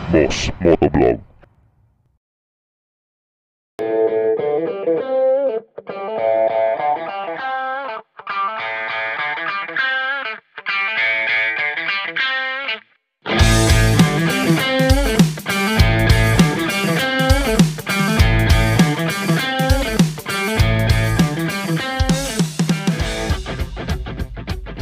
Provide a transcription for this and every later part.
Boss Motovlog.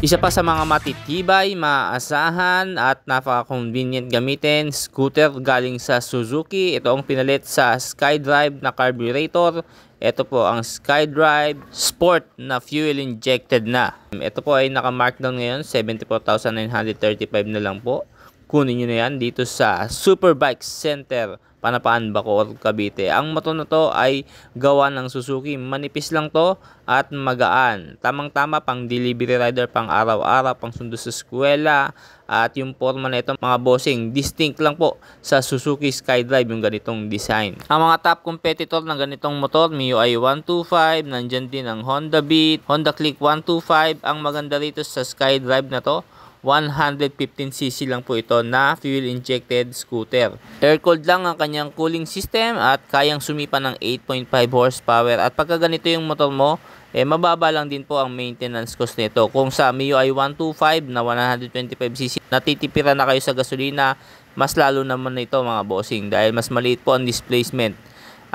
Isa pa sa mga matitibay, maasahan at napaka-convenient gamitin, scooter galing sa Suzuki. Ito ang pinalit sa SkyDrive na carburetor. Ito po ang SkyDrive Sport na fuel injected na. Ito po ay naka-markdown ngayon, 74,935 na lang po. Kunin nyo na yan dito sa Superbike Center, Panapaan, Bacoor, Cavite. Ang motor na to ay gawa ng Suzuki. Manipis lang to at magaan. Tamang-tama pang delivery rider, pang araw-araw, pang sundo sa eskwela. At yung forma na ito, mga bossing, distinct lang po sa Suzuki SkyDrive yung ganitong design. Ang mga top competitor ng ganitong motor, MIUI 125, nandyan din ang Honda Beat, Honda Click 125. Ang maganda rito sa SkyDrive na to, 115cc lang po ito na fuel injected scooter. Air-cooled lang ang kanyang cooling system at kayang sumipa ng 8.5 horsepower. At pagka ganito yung motor mo, mababa lang din po ang maintenance cost nito. Kung sa MIUI 125 na 125cc, natitipiran na kayo sa gasolina, mas lalo naman ito mga bossing dahil mas maliit po ang displacement.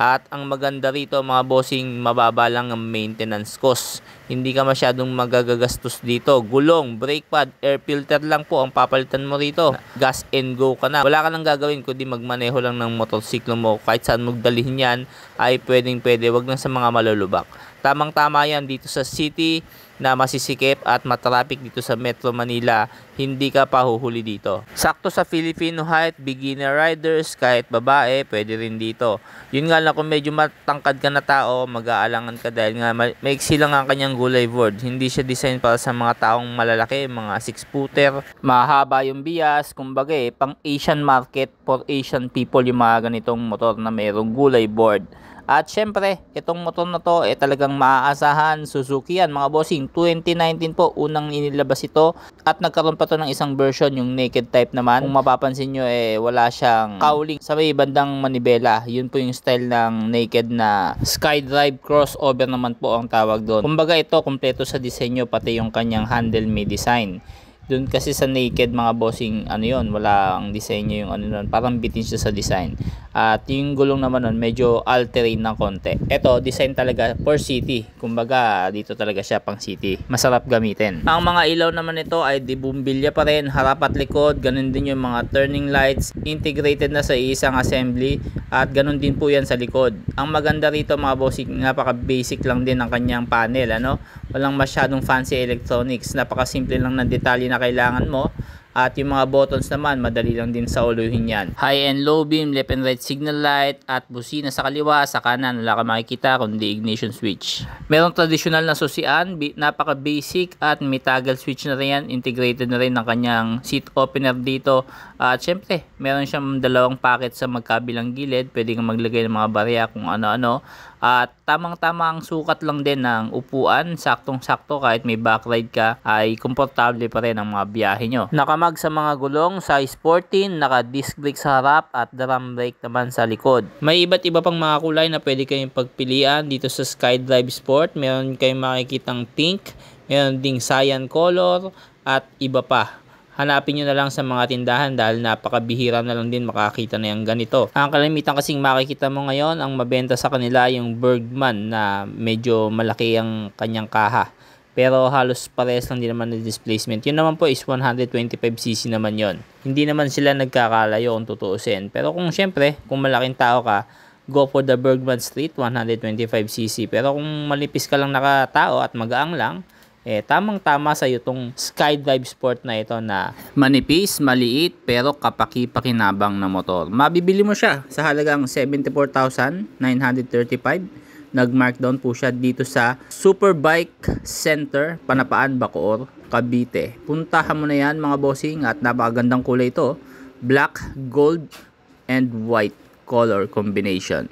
At ang maganda rito mga bossing, mababa lang ang maintenance cost. Hindi ka masyadong magagastos dito. Gulong, brake pad, air filter lang po ang papalitan mo rito. Gas and go ka na. Wala ka nang gagawin kundi magmaneho lang ng motorsiklo mo. Kahit saan magdalhin yan ay pwede. Wag lang sa mga malulubak. Tamang-tama yan dito sa city na masisikip at matraffic dito sa Metro Manila. Hindi ka pahuhuli dito. Sakto sa Filipino height, beginner riders, kahit babae, pwede rin dito. Yun nga lang kung medyo matangkad ka na tao, mag-aalangan ka dahil nga maiksi lang ang kanyang gulay board. Hindi siya design para sa mga taong malalaki, mga 6-footer. Mahaba yung bias, kumbaga pang Asian market, for Asian people yung mga ganitong motor na mayroong gulay board. At syempre, itong motor na to talagang maaasahan. Suzuki yan mga bossing. 2019 po unang inilabas ito at nagkaroon pa to ng isang version, yung naked type naman. Kung mapapansin nyo wala siyang cowling sa may bandang manibela. Yun po yung style ng naked na SkyDrive crossover naman po ang tawag doon. Kumbaga ito kompleto sa disenyo, pati yung kanyang handle may design. Doon kasi sa naked mga bossing, wala ang disenyo yung parang bitin siya sa design. At yung gulong naman nun, medyo all-terrain ng konti. Ito, design talaga for city. Kumbaga, dito talaga siya pang city. Masarap gamitin. Ang mga ilaw naman nito ay di bumbilya pa rin, harap at likod. Ganun din yung mga turning lights. Integrated na sa isang assembly. At ganun din po yan sa likod. Ang maganda rito mga bossing, napaka-basic lang din ang kanyang panel. Walang masyadong fancy electronics. Napaka-simple lang ng detalye na kailangan mo. At yung mga buttons naman, madali lang din sa uluhin yan. High and low beam, left and right signal light, at busina sa kaliwa, sa kanan, wala ka makikita kundi ignition switch. Merong traditional na susian, napaka-basic at may toggle switch na rin yan. Integrated na rin ang kanyang seat opener dito. At syempre, meron siyang dalawang packet sa magkabilang gilid. Pwede kang maglagay ng mga barya kung ano-ano. At tamang-tama ang sukat lang din ng upuan, saktong-sakto kahit may backride ka ay komportable pa rin ang mga biyahe nyo. Nakamag sa mga gulong, size 14, naka-disc brake sa harap at drum brake naman sa likod. May iba't iba pang mga kulay na pwede kayong pagpilian dito sa SkyDrive Sport. Meron kayong makikitang pink, meron ding cyan color at iba pa. Hanapin nyo na lang sa mga tindahan dahil napakabihira na lang din makakita na yung ganito. Ang kalimitan kasing makikita mo ngayon, ang mabenta sa kanila yung Bergman na medyo malaki ang kanyang kaha. Pero halos parehas lang din naman ng displacement. Yun naman po is 125cc naman yon. Hindi naman sila nagkakalayo kung tutuusin. Pero kung syempre, kung malaking tao ka, go for the Bergman Street 125cc. Pero kung malipis ka lang nakatao at magaang lang, tamang-tama sa iyo tong SkyDrive Sport na ito na manipis, maliit, pero kapaki-pakinabang na motor. Mabibili mo siya sa halagang 74,935. Nag-markdown po siya dito sa Superbike Center, Panapaan, Bacoor, Cavite. Puntahan mo na yan mga bossing at napakagandang kulay ito. Black, gold, and white color combination.